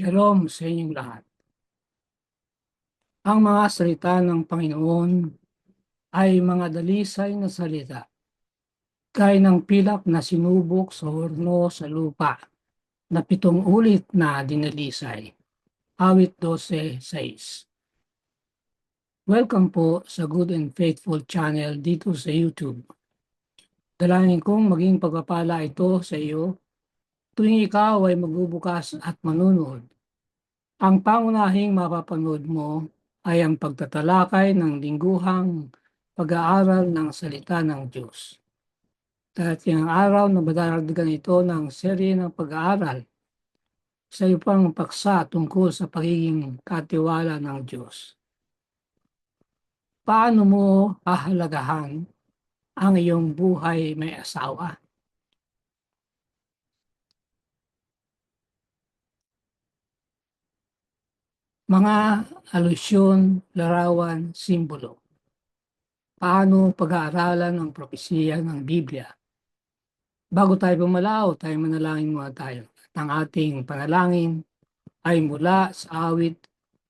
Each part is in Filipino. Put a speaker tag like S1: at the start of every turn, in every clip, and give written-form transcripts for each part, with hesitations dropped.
S1: Shalom sa inyong lahat. Ang mga salita ng Panginoon ay mga dalisay na salita, gaya ng pilak na sinubok sa horno sa lupa, na 7 ulit na dinalisay. Awit 12:6. Welcome po sa Good and Faithful channel dito sa YouTube. Dalangin kong maging pagpapala ito sa iyo tuwing ikaw ay magbubukas at manunood. Ang pangunahing mapapanood mo ay ang pagtatalakay ng lingguhang pag-aaral ng salita ng Diyos. Darating ang araw na madaragdagan ito ng serye ng pag-aaral sa iyo pang paksa tungkol sa pagiging katiwala ng Diyos. Paano mo hahalagahan ang iyong buhay may asawa? Mga alusyon, larawan, simbolo. Paano pag-aaralan ang propesiya ng Biblia? Bago tayo bumalaw, tayo manalangin muna tayo. At ang ating panalangin ay mula sa awit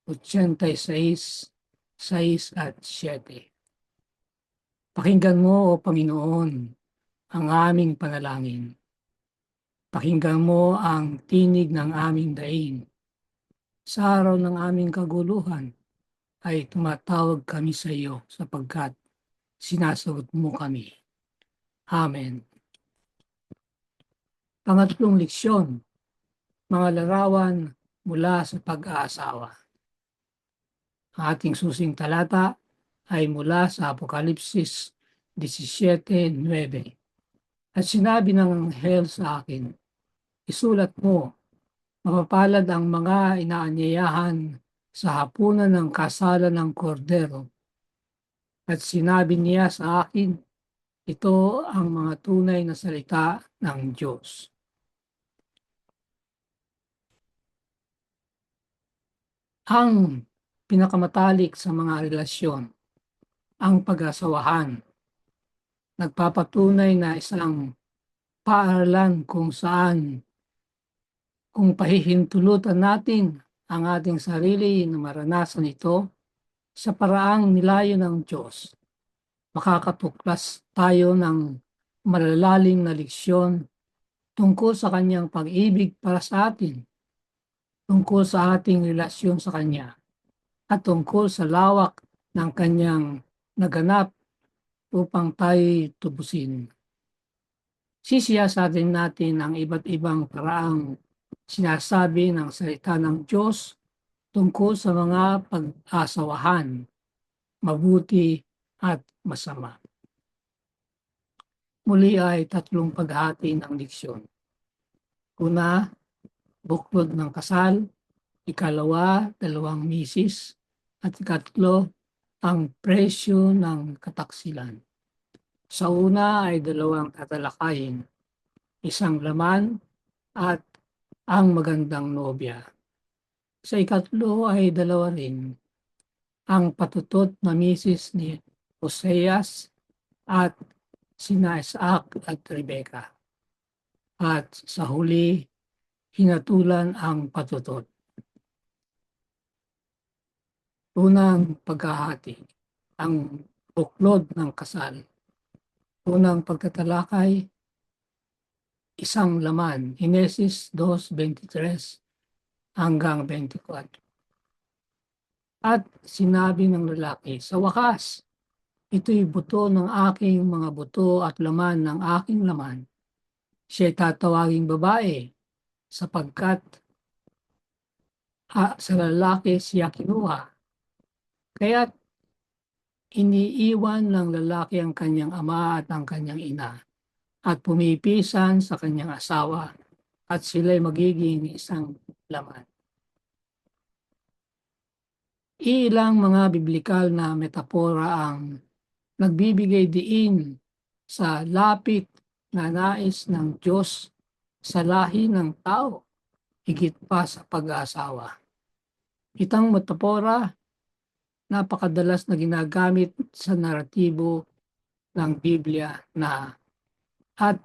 S1: 86, 6 at 7. Pakinggan mo, O Panginoon, ang aming panalangin. Pakinggan mo ang tinig ng aming daing. Sa araw ng aming kaguluhan ay tumatawag kami sa iyo sapagkat sinasagot mo kami. Amen. Pangatlong leksyon, mga larawan mula sa pag-aasawa. Ang ating susing talata ay mula sa Apokalipsis 17:9. At sinabi ng anghel sa akin, isulat mo, mapapalad ang mga inaanyayahan sa hapunan ng kasalan ng kordero. At sinabi niya sa akin, ito ang mga tunay na salita ng Diyos. Ang pinakamatalik sa mga relasyon, ang pag-asawahan, nagpapatunay na isang paaralan kung saan kung pahihintulutan natin ang ating sarili na maranasan ito sa paraang nilayo ng Diyos, makakatuklas tayo ng malalalim na leksyon tungkol sa kanyang pag-ibig para sa atin, tungkol sa ating relasyon sa kanya, at tungkol sa lawak ng kanyang naganap upang tayo tubusin. Sisiyasatin natin ang iba't ibang paraang sinasabi ng salita ng Diyos tungkol sa mga pag-asawahan, mabuti at masama. Muli ay 3 paghati ng leksyon. Una, buklod ng kasal. Ikalawa, 2 misis. At ikatlo, ang presyo ng kataksilan. Sa una ay 2 tatalakayin, isang laman at ang magandang nobya. Sa ikatlo ay 2 rin, ang patutot na misis ni Hoseas at sina Isaac at Rebecca. At sa huli, hinatulan ang patutot. Unang paghahati, ang buklod ng kasal. Unang pagtatalakay, isang laman, Henesis 2:23 hanggang 24. At sinabi ng lalaki, sa wakas, ito'y buto ng aking mga buto at laman ng aking laman. Siya'y tatawaging babae sapagkat sa lalaki siya kinuha. Kaya't iniiwan ng lalaki ang kanyang ama at ang kanyang ina at pumipisan sa kanyang asawa at sila'y magiging isang laman. Ilang mga biblikal na metapora ang nagbibigay diin sa lapit na nais ng Diyos sa lahi ng tao, higit pa sa pag-aasawa. Itang metapora, napakadalas na ginagamit sa naratibo ng Biblia na at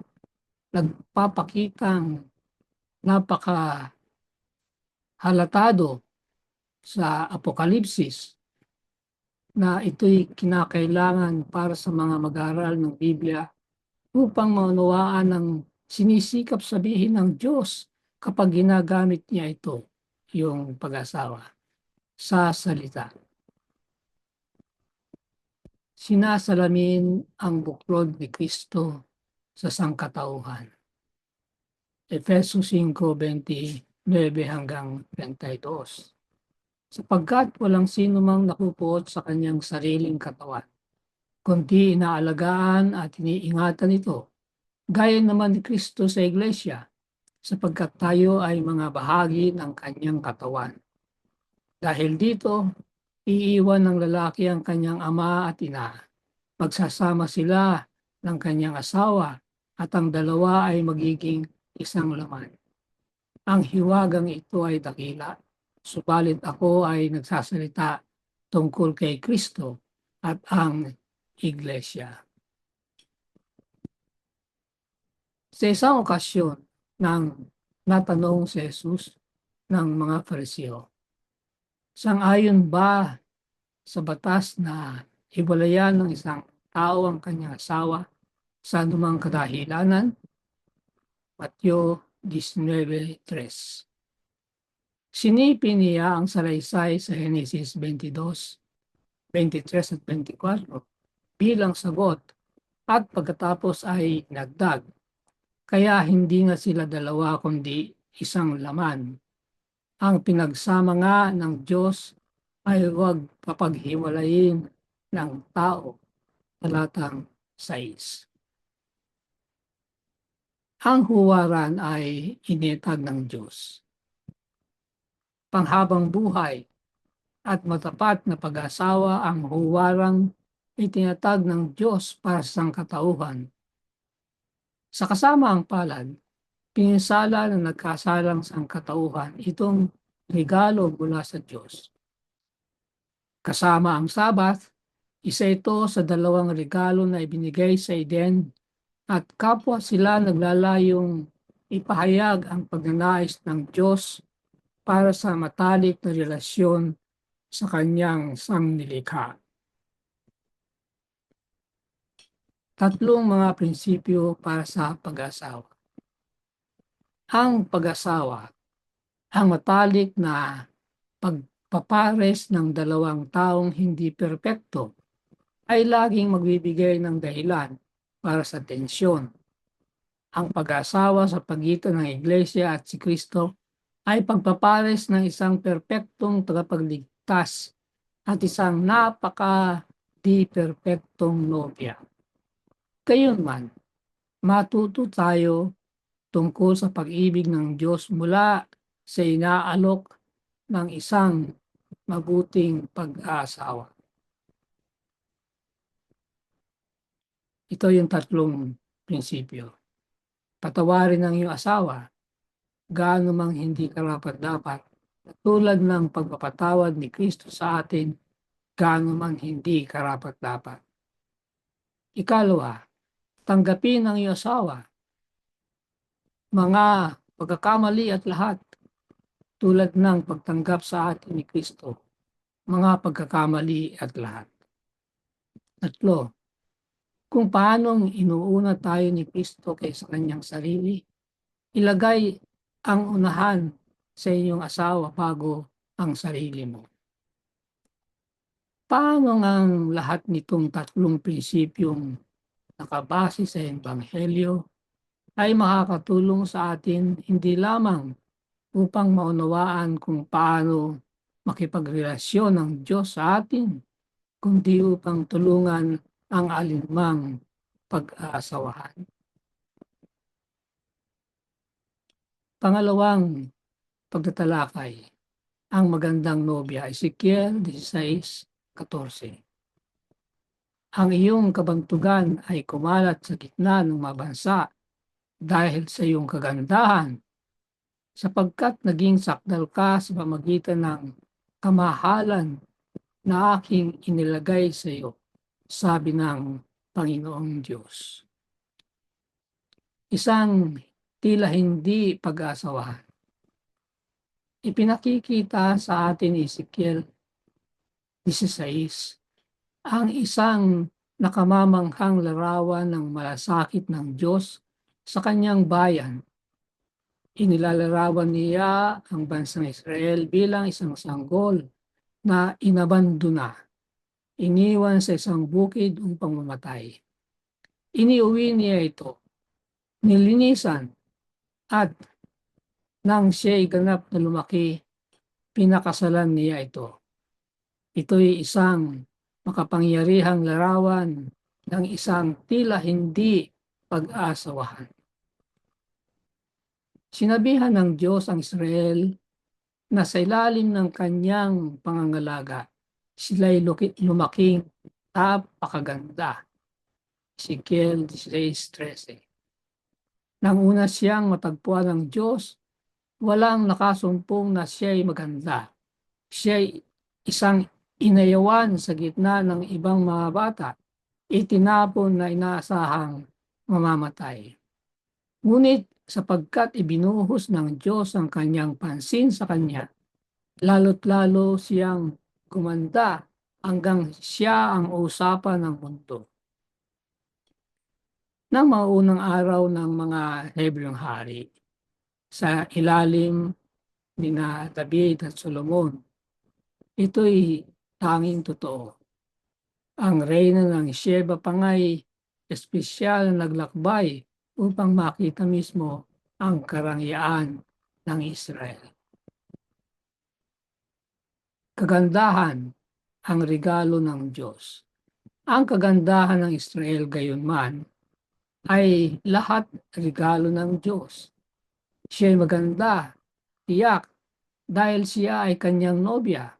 S1: nagpapakitang napaka Halatado sa Apokalipsis na ito'y kinakailangan para sa mga mag-aaral ng Biblia upang maunawaan ang sinisikap sabihin ng Diyos kapag ginagamit niya ito, yung pag-asawa, sa salita. Sinasalamin ang buklod ni Kristo sa sangkatauhan. Efesos 5:29 hanggang 32. Sapagkat walang sino mang nakupuot sa kanyang sariling katawan, kundi inaalagaan at iniingatan ito, gaya naman ni Kristo sa Iglesia, sapagkat tayo ay mga bahagi ng kanyang katawan. Dahil dito, iiwan ng lalaki ang kanyang ama at ina. Magsasama sila ng kanyang asawa at ang dalawa ay magiging isang laman. Ang hiwagang ito ay dakila, subalit ako ay nagsasalita tungkol kay Kristo at ang Iglesia. Sa isang okasyon nang natanong si Jesus ng mga Fariseo, sang-ayon ba sa batas na hiwalayan ng isang tao ang kanyang asawa sa anumang kadahilanan? Mateo 19:3. Sinipin niya ang salaysay sa Henesis 22, 23 at 24 bilang sagot at pagkatapos ay nagdag, kaya hindi na sila dalawa kundi isang laman. Ang pinagsama nga ng Diyos ay huwag papaghiwalayin ng tao. Talatang 6. Ang huwaran ay initag ng Diyos. Panghabang buhay at matapat na pag-asawa ang huwarang itinatag ng Diyos para sa sangkatauhan. Sa kasamaang palad, pininsala ng nagkasalang sangkatauhan itong regalo mula sa Diyos. Kasama ang Sabath, isa ito sa dalawang regalo na ibinigay sa Eden at kapwa sila naglalayong ipahayag ang pagnanais ng Diyos para sa matalik na relasyon sa kanyang sangnilikha. Tatlong mga prinsipyo para sa pag-asawa. Ang pag-asawa, ang matalik na pagpapares ng dalawang taong hindi perpekto, ay laging magbibigay ng dahilan para sa tensyon. Ang pag-asawa sa pagitan ng Iglesia at si Kristo ay pagpapares ng isang perpektong tagapagligtas at isang napaka-di perpektong nobya. Gayunman, matuto tayo tungkol sa pag-ibig ng Diyos mula sa inaalok ng isang mabuting pag-aasawa. Ito yung tatlong prinsipyo. Patawarin ang iyong asawa, gaano mang hindi karapat-dapat, tulad ng pagpapatawad ni Kristo sa atin, gaano mang hindi karapat-dapat. Ikalawa, tanggapin ang iyong asawa, mga pagkakamali at lahat, tulad ng pagtanggap sa atin ni Kristo, mga pagkakamali at lahat. Tatlo, kung paanong inuuna tayo ni Kristo kaysa kanyang sarili, ilagay ang unahan sa inyong asawa bago ang sarili mo. Paano ang lahat nitong tatlong prinsipyong nakabase sa Ebanghelyo ay makakatulong sa atin hindi lamang upang maunawaan kung paano makipagrelasyon ng Diyos sa atin, kundi upang tulungan ang alinmang pag-aasawahan. Pangalawang pagtatalakay, ang magandang nobya, Ezekiel 16:14. Ang iyong kabantugan ay kumalat sa gitna ng mga bansa dahil sa iyong kagandahan, sapagkat naging sakdal ka sa pamagitan ng kamahalan na aking inilagay sa iyo, sabi ng Panginoong Diyos. Isang tila hindi pag-aasawahan. Ipinakikita sa atin ni Ezekiel 16 ang isang nakamamanghang larawan ng malasakit ng Diyos sa kanyang bayan. Inilalarawan niya ang bansang Israel bilang isang sanggol na inabandona, iniwan sa isang bukid upang mamatay. Iniuwi niya ito, nilinisan, at nang siya'y ganap na lumaki, pinakasalan niya ito. Ito'y isang makapangyarihang larawan ng isang tila hindi pag-asawahan. Sinabihan ng Diyos ang Israel na sa ilalim ng kanyang pangangalaga, sila'y lumaking napakaganda. Ezekiel 16:13. Nang una siyang matagpuan ng Diyos, walang nakasumpong na siya'y maganda. Siya'y isang inayawan sa gitna ng ibang mga bata, itinapon na inaasahang mamamatay. Ngunit sapagkat ibinuhos ng Diyos ang kanyang pansin sa kanya, lalo't lalo siyang gumanda hanggang siya ang usapan ng mundo. Nang mga unang araw ng mga Hebreong hari, sa ilalim ni David at Solomon, ito'y tanging totoo. Ang reyna ng Sheba pangay espesyal na naglakbay upang makita mismo ang karangyaan ng Israel. Kagandahan ang regalo ng Diyos. Ang kagandahan ng Israel gayunman ay lahat regalo ng Diyos. Siya ay maganda, tiyak, dahil siya ay kanyang nobya.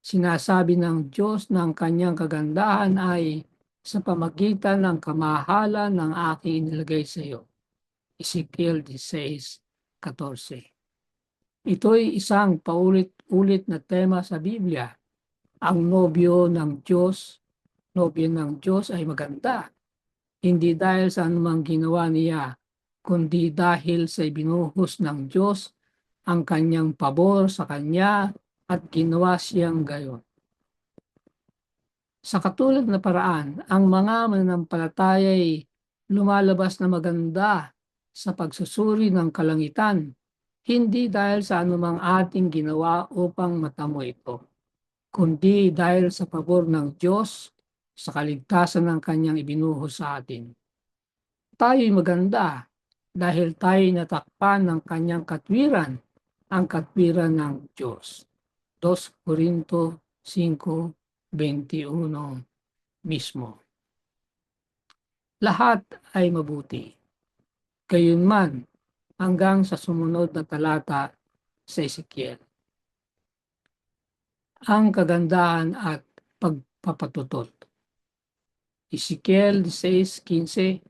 S1: Sinasabi ng Diyos na ang kanyang kagandahan ay sa pamagitan ng kamahalan ng aking inilagay sa iyo. Ezekiel 16:14. Ito'y isang paulit-ulit na tema sa Biblia. Ang nobyo ng Diyos ay maganda. Hindi dahil sa anumang ginawa niya, kundi dahil sa ibinuhos ng Diyos ang kanyang pabor sa kanya at ginawa siyang gayon. Sa katulad na paraan, ang mga mananampalataya ay lumalabas na maganda sa pagsusuri ng kalangitan, hindi dahil sa anumang ating ginawa upang matamo ito, kundi dahil sa pabor ng Diyos sa kaligtasan ng kanyang ibinuhos sa atin. Tayo'y maganda dahil tayo'y natakpan ng kanyang katwiran, ang katwiran ng Diyos. 2 Corinto 5:21 mismo. Lahat ay mabuti. Gayunman, hanggang sa sumunod na talata sa Ezekiel. Ang kagandahan at pagpapatutot. Ezekiel 16:15.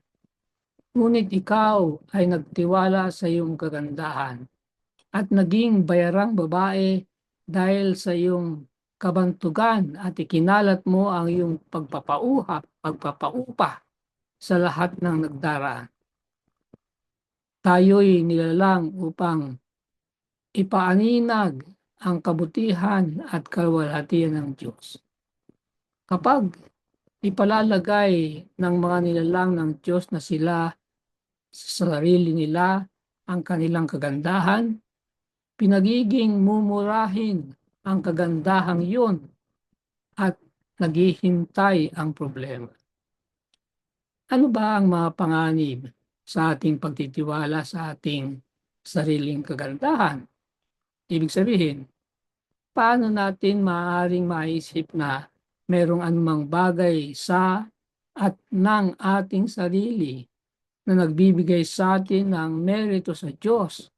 S1: Ngunit ikaw ay nagtiwala sa iyong kagandahan at naging bayarang babae dahil sa iyong kabantugan at ikinalat mo ang iyong pagpapaupa sa lahat ng nagdaraan. Tayo'y nilalang upang ipaaninag ang kabutihan at kaluwalhatian ng Diyos. Kapag ipalalagay ng mga nilalang ng Diyos na sila sa sarili nila ang kanilang kagandahan, pinagiging mumurahin ang kagandahang yun at naghihintay ang problema. Ano ba ang mga panganib sa ating pagtitiwala sa ating sariling kagandahan? Ibig sabihin, paano natin maaaring maisip na merong anumang bagay sa at ng ating sarili na nagbibigay sa atin ng merito sa Diyos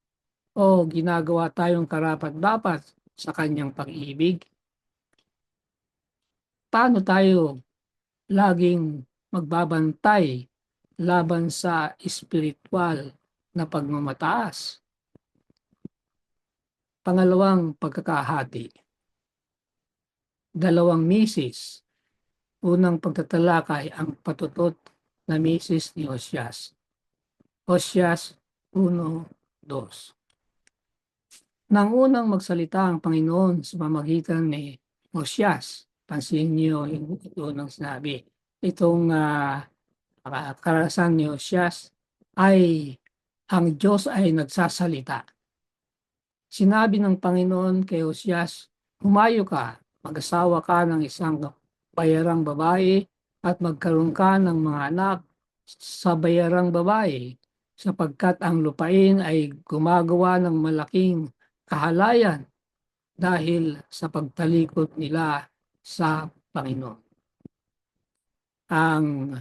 S1: o ginagawa tayong karapat-dapat sa kanyang pag-ibig? Paano tayo laging magbabantay laban sa espiritual na pagmamataas? Pangalawang pagkakahati. Dalawang misis. Unang pagtatalakay ang patutot na misis ni Oseas. Oseas 1:2. Nang unang magsalita ang Panginoon sa pamamagitan ni Oseas, pansin niyo yung unang sinabi, itong karanasan ni Oseas ay ang Diyos ay nagsasalita. Sinabi ng Panginoon kay Oseas, "Humayo ka, mag-asawa ka ng isang bayarang babae at magkaroon ka ng mga anak sa bayarang babae, sapagkat ang lupain ay gumagawa ng malaking kahalayan dahil sa pagtalikod nila sa Panginoon." Ang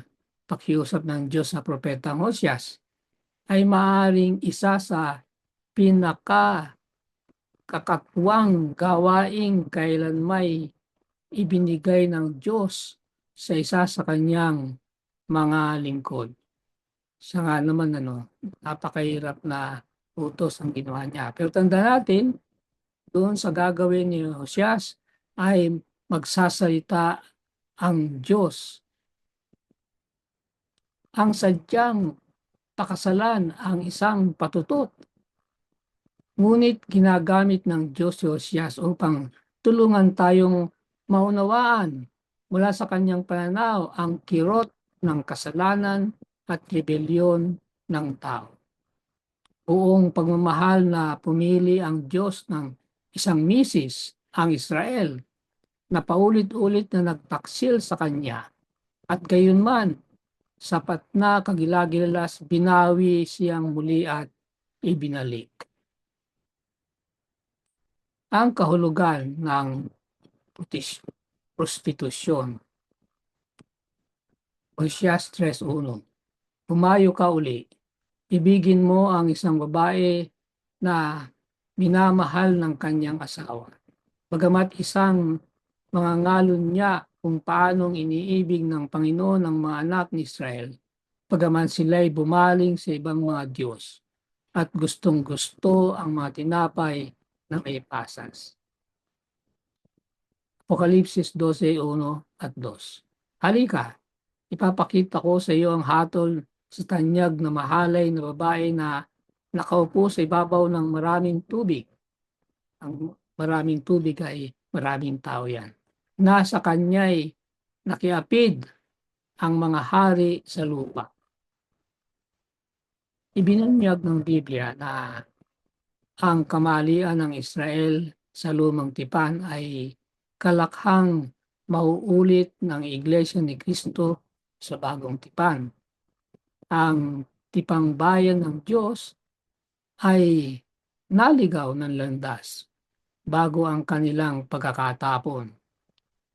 S1: pakiusap ng Diyos sa propetang Oseas ay maaaring isa sa pinaka kakatuwang gawaing kailan may ibinigay ng Diyos sa isa sa kanyang mga lingkod. Siya nga naman napakahirap na utos ang ginawa niya. Pero tanda natin, doon sa gagawin ni Oseas ay magsasalita ang Diyos. Ang sadyang pakasalan ang isang patutot. Ngunit ginagamit ng Diyos si Oseas upang tulungan tayong maunawaan mula sa kanyang pananaw ang kirot ng kasalanan at rebelyon ng tao. Buong pagmamahal na pumili ang Diyos ng isang misis, ang Israel, na paulit-ulit na nagtaksil sa kanya, at gayunman sapat na kagilagilas binawi siyang muli at ibinalik. Ang kahulugan ng prostitusyon. Oseas 3:1. Humayo ka uli. Ibigin mo ang isang babae na minamahal ng kanyang asawa. Bagamat isang mga ngalon niya kung paanong iniibig ng Panginoon ang mga anak ni Israel, bagaman sila'y bumaling sa ibang mga Diyos at gustong-gusto ang mga tinapay na may pasas. Apokalipsis 12:1 at 2. Halika, ipapakita ko sa iyo ang hatol sa tanyag na mahalay na babae na nakaupo sa ibabaw ng maraming tubig. Ang maraming tubig ay maraming tao yan. Nasa kanya'y nakiapid ang mga hari sa lupa. Ibinunyag ng Biblia na ang kamalian ng Israel sa lumang tipan ay kalakhang mauulit ng Iglesia ni Cristo sa bagong tipan. Ang tipang bayan ng Diyos ay naligaw ng landas bago ang kanilang pagkakatapon.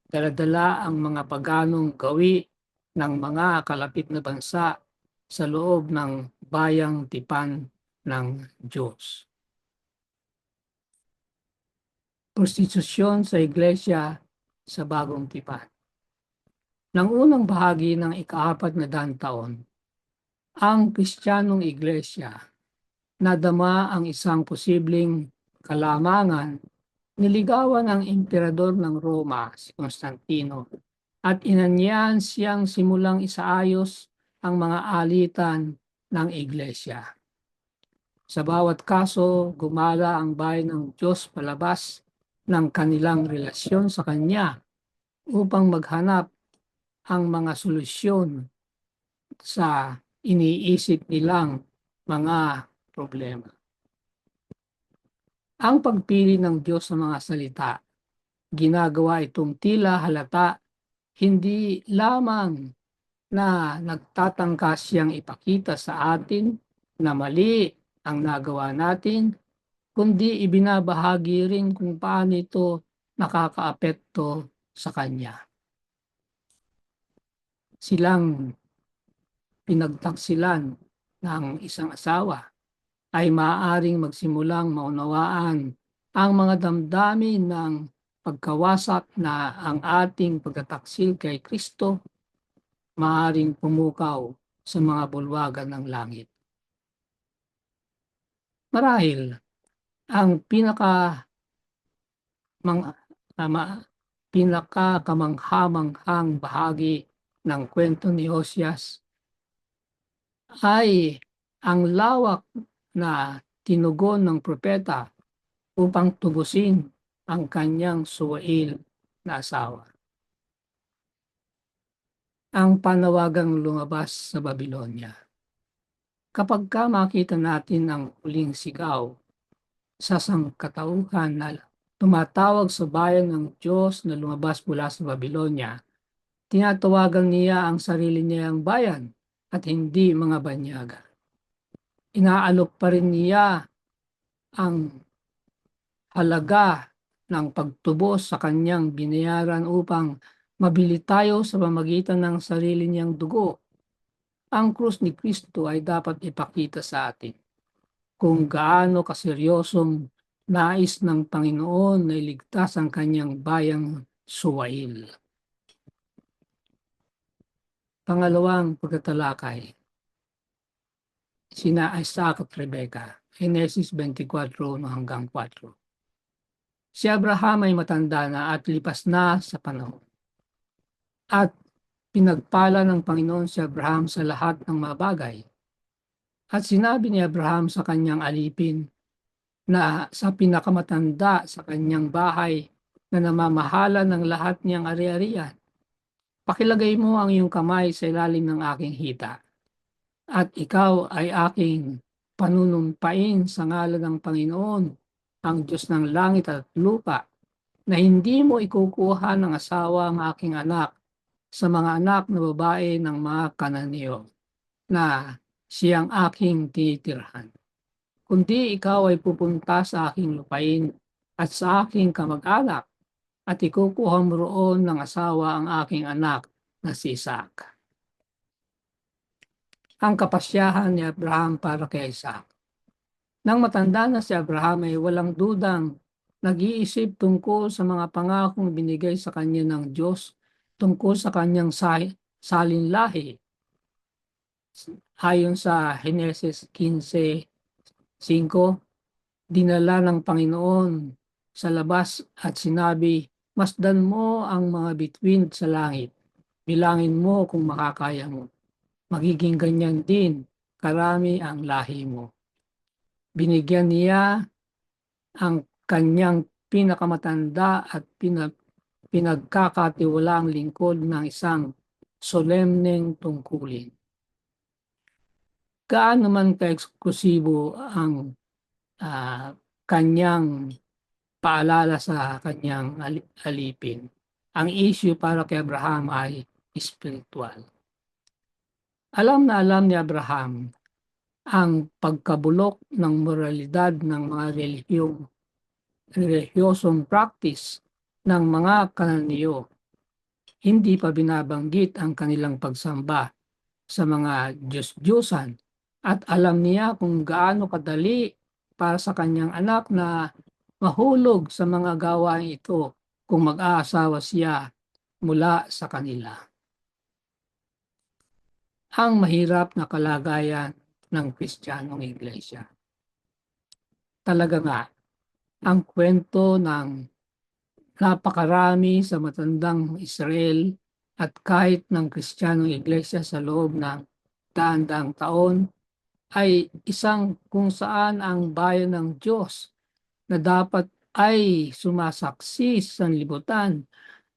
S1: Daladala ang mga paganong gawi ng mga kalapit na bansa sa loob ng bayang tipan ng Diyos. Prostitusyon sa Iglesia sa bagong tipan. Nang unang bahagi ng ika-4 na taon, ang Kristiyanong Iglesia nadama ang isang posibleng kalamangan. Niligawan ng emperador ng Roma, si Constantino, at inanyayahan siyang simulang isaayos ang mga alitan ng Iglesia. Sa bawat kaso, gumala ang bayan ng Diyos palabas ng kanilang relasyon sa Kanya upang maghanap ang mga solusyon sa iniisip nilang mga problema. Ang pagpili ng Diyos sa mga salita, ginagawa itong tila halata hindi lamang na nagtatangka siyang ipakita sa atin na mali ang nagawa natin, kundi ibinabahagi rin kung paano ito nakakaapekto sa Kanya. Silang pinagtaksilan ng isang asawa ay maaaring magsimulang maunawaan ang mga damdamin ng pagkawasak na ang ating pagtataksil kay Kristo maaaring pumukaw sa mga bulwagan ng langit. Marahil ang pinakakamanghamanghang bahagi ng kwento ni Oseas ay ang lawak na tinugon ng propeta upang tubusin ang kanyang suwail na asawa. Ang panawagang lumabas sa Babylonia. Kapag makita natin ang huling sigaw sa sangkatauhan na tumatawag sa bayan ng Diyos na lumabas mula sa Babylonia, tinatawagan niya ang sarili niyang bayan at hindi mga banyaga. Inaalok pa rin niya ang halaga ng pagtubos sa kanyang binayaran upang mabili tayo sa pamamagitan ng sarili niyang dugo. Ang krus ni Kristo ay dapat ipakita sa atin kung gaano kaseryosong nais ng Panginoon na iligtas ang kanyang bayang suwail. Pangalawang pagtatalakay, sina Isaac at Rebecca, Genesis 24 hanggang 4. Si Abraham ay matanda na at lipas na sa panahon. At pinagpala ng Panginoon si Abraham sa lahat ng mga bagay. At sinabi ni Abraham sa kanyang alipin na sa pinakamatanda sa kanyang bahay na namamahala ng lahat niyang ari-arian, pakilagay mo ang iyong kamay sa ilalim ng aking hita, at ikaw ay aking panunumpain sa ngalan ng Panginoon, ang Diyos ng langit at lupa, na hindi mo ikukuha ng asawa ang aking anak sa mga anak na babae ng mga Kananeo, na siyang aking tinitirhan. Kundi ikaw ay pupunta sa aking lupain at sa aking kamag-anak, at ikukuha mo roon ng asawa ang aking anak na si Isaac. Ang kapasyahan ni Abraham para kay Isaac. Nang matanda na si Abraham ay walang dudang nag-iisip tungkol sa mga pangakong binigay sa kanya ng Diyos tungkol sa kanyang salinlahi. Ayon sa Genesis 15:5, dinala ng Panginoon sa labas at sinabi, masdan mo ang mga bituin sa langit, bilangin mo kung makakaya mo. Magiging ganyan din, karami ang lahi mo. Binigyan niya ang kanyang pinakamatanda at pinagkakatiwalaang lingkod ng isang solemneng tungkulin. Gaano man ka-eksklusibo ang kanyang paalala sa kanyang alipin, ang issue para kay Abraham ay spiritual. Alam na alam ni Abraham ang pagkabulok ng moralidad ng mga relihiyosong practice ng mga Kananeo. Hindi pa binabanggit ang kanilang pagsamba sa mga Diyos-Diyosan, at alam niya kung gaano kadali para sa kanyang anak na mahulog sa mga gawain ito kung mag-aasawa siya mula sa kanila. Ang mahirap na kalagayan ng Kristiyanong Iglesia. Talaga nga, ang kwento ng napakarami sa matandang Israel at kahit ng Kristiyanong Iglesia sa loob ng daan-daang taon ay isang kung saan ang bayan ng Diyos na dapat ay sumasaksi sa sanlibutan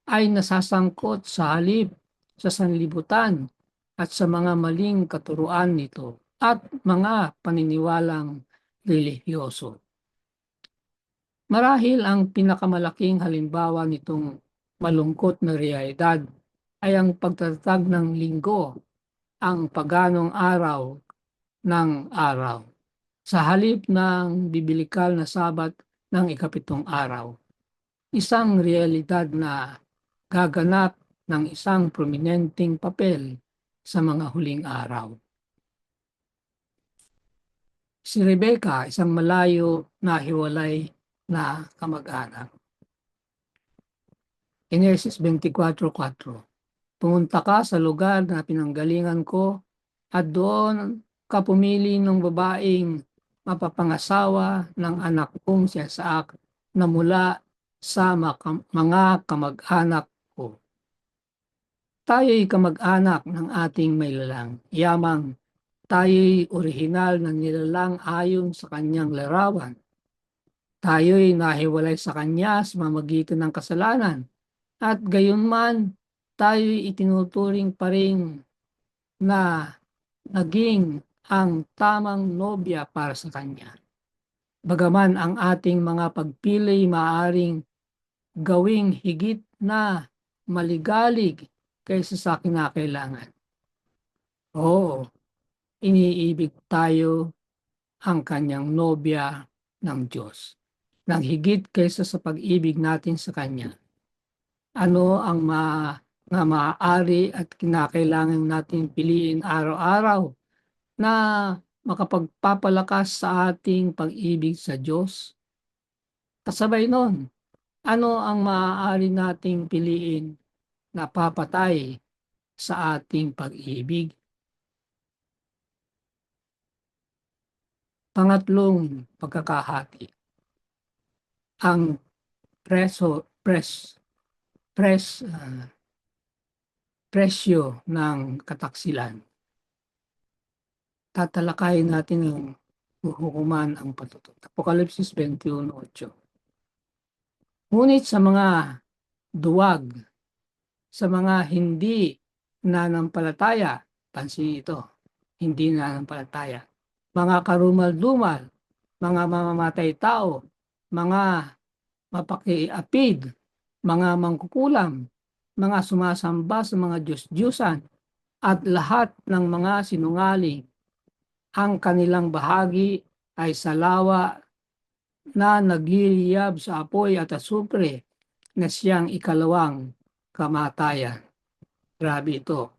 S1: ay nasasangkot sa halip sa sanlibutan at sa mga maling katuruan nito at mga paniniwalang relihiyoso. Marahil ang pinakamalaking halimbawa nitong malungkot na realidad ay ang pagtatag ng linggo, ang paganong araw ng araw, sa halip ng bibilikal na Sabat ng ikapitong araw. Isang realidad na gaganap ng isang prominenteng papel sa mga huling araw. Si Rebecca, isang malayo na hiwalay na kamag-anak. Genesis 24:4. Pumunta ka sa lugar na pinanggalingan ko at doon ka pumili ng babaeng mapapangasawa ng anak kong si Isaac na mula sa mga kamag-anak ko. Tayo'y kamag-anak ng ating may lalang, yamang tayo'y orihinal na nilalang ayon sa kanyang larawan. Tayo'y nahiwalay sa Kanya sa pamamagitan ng kasalanan at gayunman tayo'y itinuturing pa rin na naging ang tamang nobya para sa Kanya. Bagaman ang ating mga pagpili maaaring gawing higit na maligalig kaysa sa kinakailangan. Oo, iniibig tayo ang Kanyang nobya ng Diyos nang higit kaysa sa pag-ibig natin sa Kanya. Ano ang nga maaari at kinakailangan natin piliin araw-araw na makapagpapalakas sa ating pag-ibig sa Diyos? Kasabay nun, ano ang maaari nating piliin na papatay sa ating pag-ibig? Pangatlong pagkakahati, ang preso, pres, pres, presyo ng kataksilan. Tatalakayin natin ang hukuman ang patutup. Apokalipsis 21:8. Ngunit sa mga duwag, sa mga hindi nananampalataya, pansin ito, hindi nananampalataya, mga karumal-dumal, mga mamamatay tao, mga mapakiapid, mga mangkukulam, mga sumasamba sa mga Diyos-Diyusan, at lahat ng mga sinungaling, ang kanilang bahagi ay sa lawa na nagliliyab sa apoy at asupre na siyang ikalawang kamatayan. Grabe ito.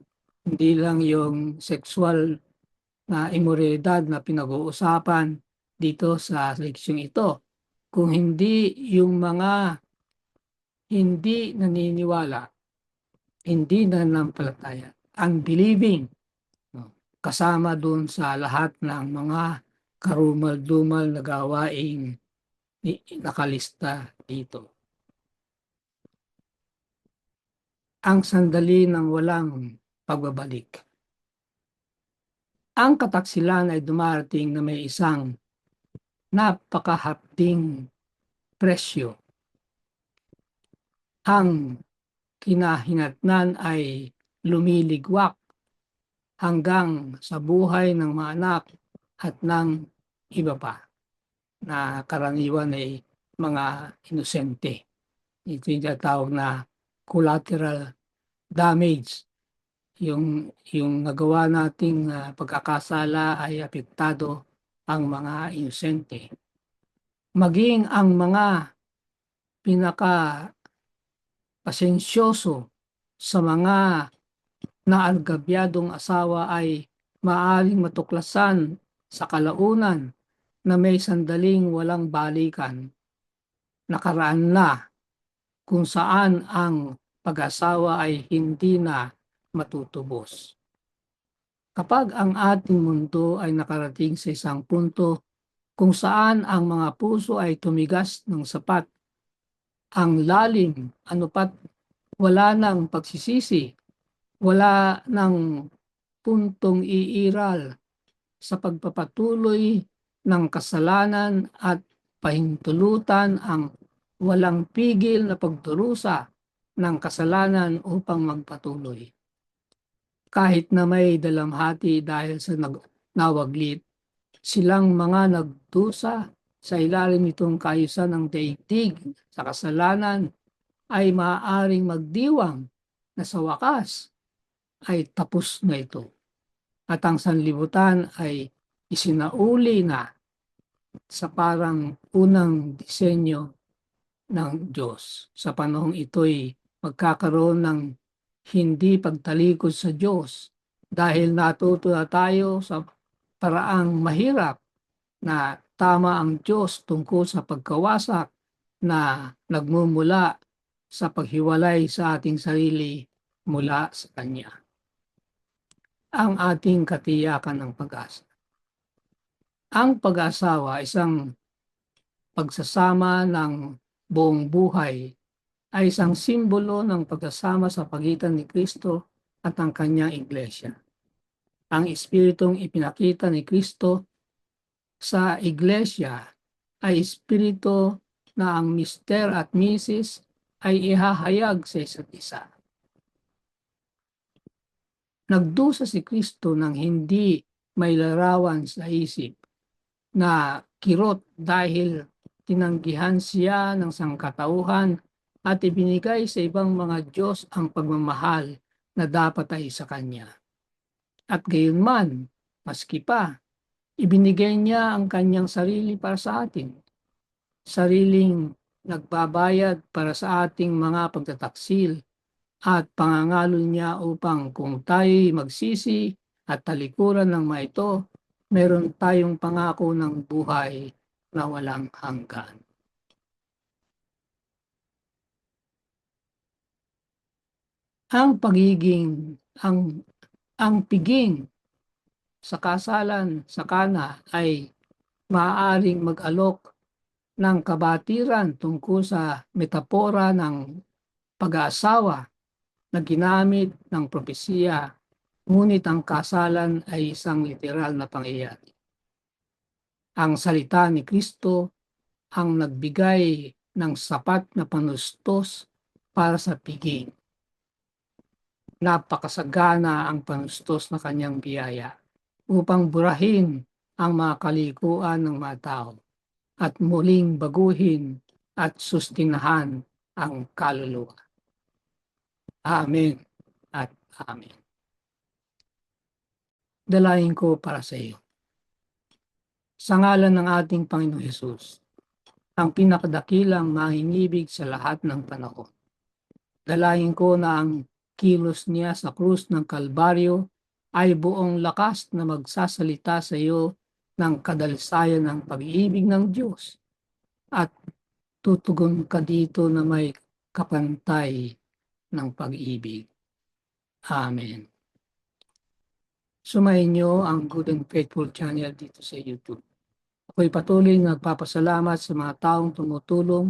S1: Hindi lang yung sexual na imoralidad na pinag-uusapan dito sa leksyong ito, kung hindi yung mga hindi naniniwala, hindi nananampalataya, unbelieving, no? Kasama dun sa lahat ng mga karumal-dumal na gawaing nakalista dito. Ang sandali ng walang pagbabalik. Ang kataksilan ay dumarating na may isang napakahapding presyo. Ang kinahinatnan ay lumiligwak hanggang sa buhay ng mga anak at ng iba pa na karaniwan ay mga inosente. Ito yung tinatawag na collateral damage. Yung nagawa nating pagkakasala ay apektado ang mga inosente. Maging ang mga pinaka-pasensyoso sa mga naalgabyadong asawa ay maaaring matuklasan sa kalaunan na may sandaling walang balikan, nakaraan na, kung saan ang pag-asawa ay hindi na matutubos. Kapag ang ating mundo ay nakarating sa isang punto kung saan ang mga puso ay tumigas ng sapat, ang lalim, anupat wala ng pagsisisi, wala ng puntong iiral sa pagpapatuloy ng kasalanan at pahintulutan ang walang pigil na pagdurusa ng kasalanan upang magpatuloy. Kahit na may dalamhati dahil sa nawaglit, silang mga nagdusa sa ilalim nitong kaayusan ng daigdig sa kasalanan ay maaaring magdiwang na sa wakas ay tapos na ito. At ang sanlibutan ay isinauli na sa parang unang disenyo ng Diyos. Sa panahong ito'y magkakaroon ng hindi pagtalikod sa Diyos dahil natuto na tayo sa paraang mahirap na tama ang Diyos tungkol sa pagkawasak na nagmumula sa paghiwalay sa ating sarili mula sa Kanya. Ang ating katiyakan ng pag-asa. Ang pag-asawa, isang pagsasama ng buong buhay, ay isang simbolo ng pagkasama sa pagitan ni Kristo at ang kanyang iglesia. Ang espiritong ipinakita ni Kristo sa iglesia ay espiritu na ang Mister at Mrs. ay ihahayag sa isa't isa. Nagdusa si Kristo ng hindi may larawan sa isip na kirot dahil tinanggihan siya ng sangkatauhan at ibinigay sa ibang mga Diyos ang pagmamahal na dapat ay sa Kanya. At gayunman, maski pa, ibinigay niya ang Kanyang sarili para sa atin. Sariling nagbabayad para sa ating mga pagtataksil at pangangalo niya upang kung tayo'y magsisi at talikuran ng mga ito, meron tayong pangako ng buhay na walang hanggan. Ang pagiging ang piging sa kasalan sa kana ay maaaring mag-alok ng kabatiran tungkol sa metapora ng pag-aasawa na ginamit ng propesiya, ngunit ang kasalan ay isang literal na pangyayari. Ang salita ni Kristo ang nagbigay ng sapat na panustos para sa piging. Napakasagana ang panustos na kanyang biyaya upang burahin ang mga kalikuan ng mga tao at muling baguhin at sustinahan ang kaluluwa. Amen at amen. Dalahin ko para sa iyo. Sa ngalan ng ating Panginoong Hesus, ang pinakadakilang mahinibig sa lahat ng panahon. Dalahin ko na ang kilos niya sa krus ng Kalbaryo ay buong lakas na magsasalita sa iyo ng kadalsayan ng pag-ibig ng Diyos at tutugon ka dito na may kapantay ng pag-ibig. Amen. Sumayin niyo ang Good and Faithful channel dito sa YouTube. Ako'y patuloy nagpapasalamat sa mga taong tumutulong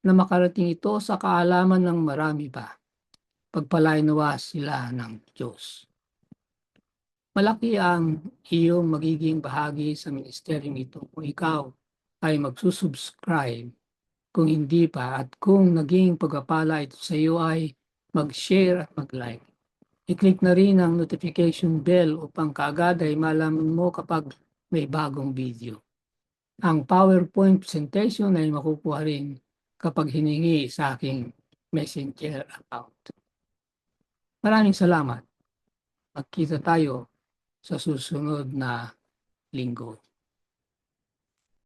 S1: na makarating ito sa kaalaman ng marami pa. Pagpalain nawa sila ng Diyos. Malaki ang iyong magiging bahagi sa ministeryong ito kung ikaw ay magsusubscribe. Kung hindi pa at kung naging pagpapala ito sa iyo ay mag-share at mag-like. I-click na rin ang notification bell upang kaagad ay malaman mo kapag may bagong video. Ang PowerPoint presentation ay makukuha rin kapag hiningi sa aking Messenger account. Maraming salamat. Magkita tayo sa susunod na linggo.